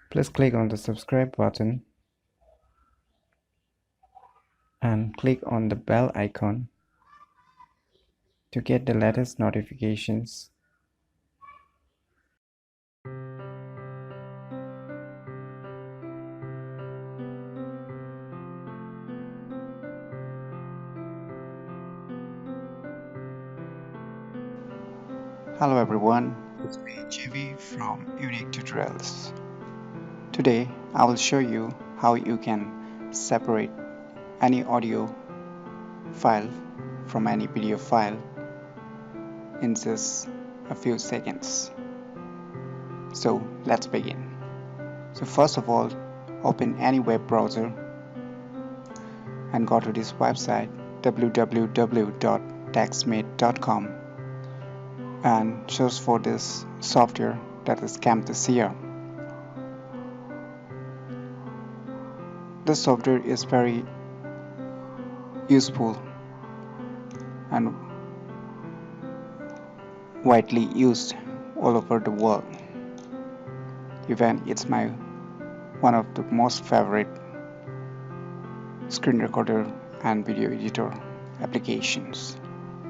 Please click on the subscribe button and click on the bell icon to get the latest notifications. Hello everyone, it's me JV from UniqueTutorials. Today I will show you how you can separate any audio file from any video file in just a few seconds. So let's begin. So first of all, open any web browser and go to this website www.textmate.com and search for this software that is Camtasia. This software is very useful and widely used all over the world. Even it's one of the most favorite screen recorder and video editor applications.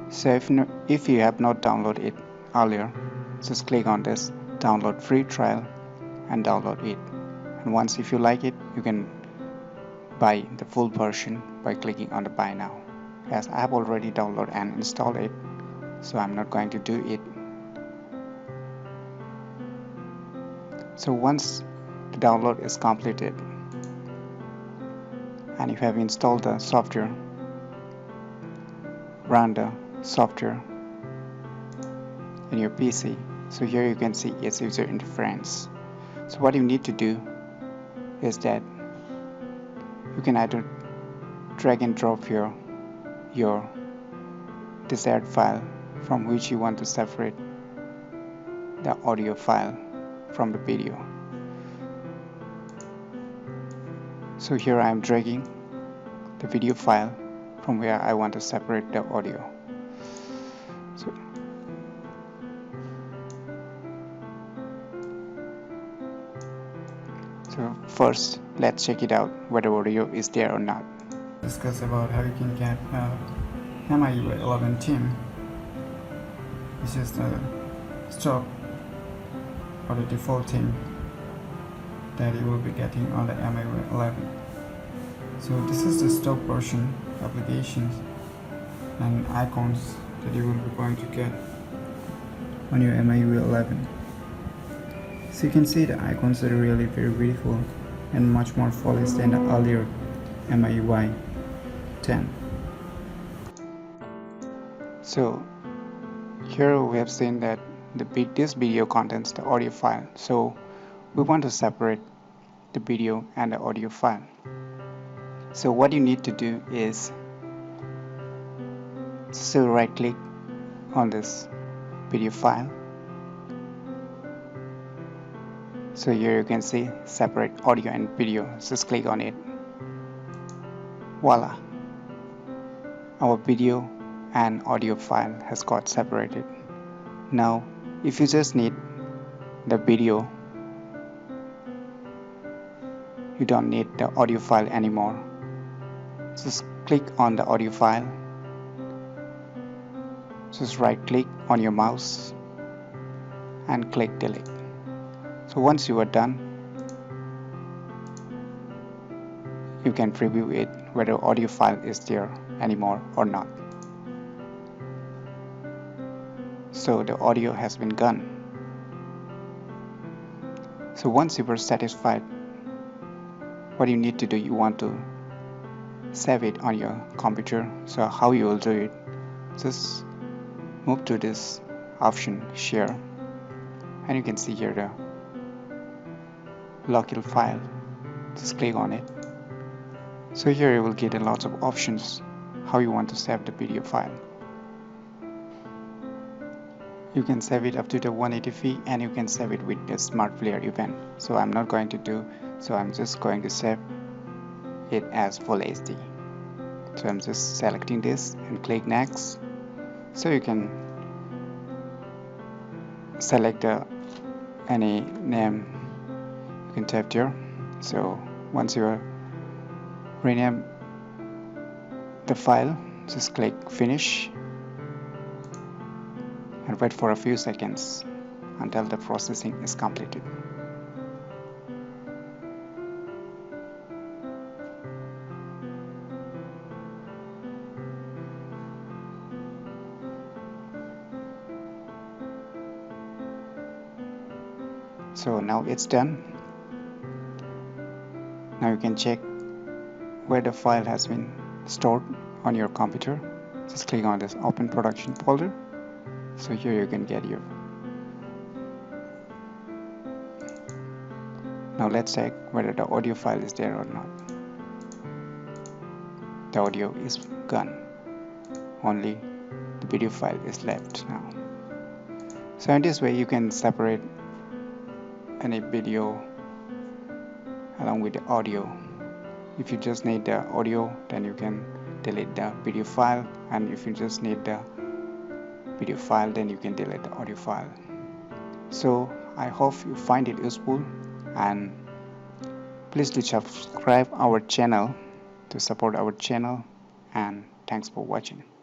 So if you have not downloaded it earlier, just click on this download free trial and download it. And once if you like it, you can buy the full version by clicking on the buy now. As I have already downloaded and installed it, so I'm not going to do it. So once the download is completed and you have installed the software, run the software in your PC. So here you can see its user interface. So what you need to do is that you can either drag and drop your desired file from which you want to separate the audio file from the video. So here I am dragging the video file from where I want to separate the audio. So first, let's check it out whether audio is there or not. Discuss about how you can get MIUI 11 theme. This is the stock or the default theme that you will be getting on the MIUI 11. So this is the stock version, applications and icons that you will be going to get on your MIUI 11. So you can see the icons are really very beautiful and much more polished than the earlier MIUI 10. So here we have seen that this video contains the audio file. So we want to separate the video and the audio file. So what you need to do is still right click on this video file. So here you can see separate audio and video. Just click on it. Voila! Our video and audio file has got separated. Now if you just need the video, you don't need the audio file anymore. Just click on the audio file. Just right click on your mouse and click delete. So once you are done, you can preview it whether audio file is there anymore or not. So the audio has been gone. So once you are satisfied, what you need to do, you want to save it on your computer. So how you will do it, just move to this option share and you can see here the local file. Just click on it. So here you will get a lot of options how you want to save the video file. You can save it up to the 180p and you can save it with the smart player event. So I'm not going to do, so I'm just going to save it as full HD. So I'm just selecting this and click next. So you can select any name. You can tap here. So once you rename the file, just click finish and wait for a few seconds until the processing is completed. So now it's done. Now you can check where the file has been stored on your computer. Just click on this open production folder. So here you can get your. Now let's check whether the audio file is there or not. The audio is gone. Only the video file is left now. So in this way you can separate any video along with the audio. If you just need the audio, then you can delete the video file, and if you just need the video file, then you can delete the audio file. So I hope you find it useful, and please do subscribe our channel to support our channel, and thanks for watching.